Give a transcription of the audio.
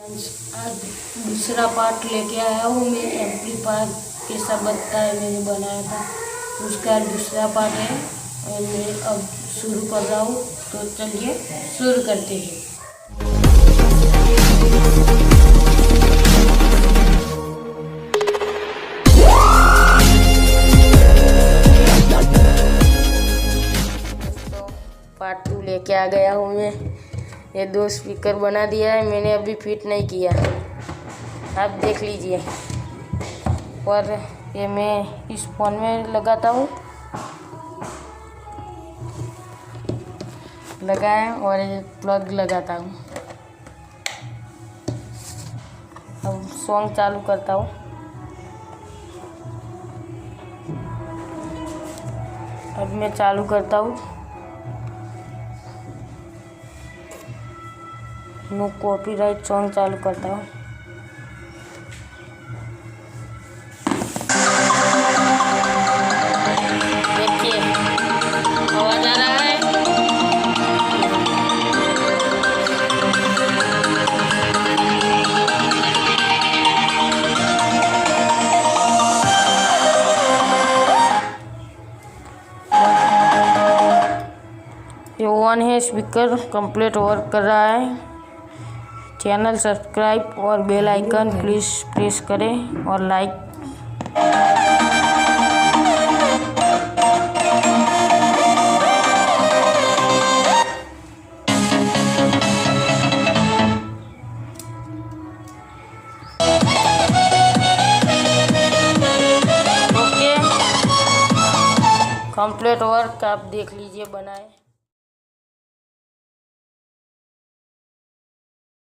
आज दूसरा पार्ट लेके आया हूँ मैं। एम्पलीफायर कैसा बनता है मैंने बनाया था, उसका दूसरा पार्ट है और मैं अब शुरू कर रहा हूँ। तो चलिए शुरू करते हैं। पार्ट 2 लेके आ गया हूँ मैं। ये 2 स्पीकर बना दिया है मैंने, अभी फिट नहीं किया, आप देख लीजिए। और ये मैं इस फोन में लगाता हूँ, लगाया और ये प्लग लगाता हूँ। अब सॉन्ग चालू करता हूँ। अब मैं चालू करता हूँ। नो कॉपीराइट सॉन्ग चालू करता हूँ। देखिए आवाज आ रहा है। ये 1 है स्पीकर, कंप्लीट वर्क कर रहा है। चैनल सब्सक्राइब और बेल आइकन प्लीज़ प्रेस करें और लाइक। ओके, कंप्लीट वर्क आप देख लीजिए बनाए।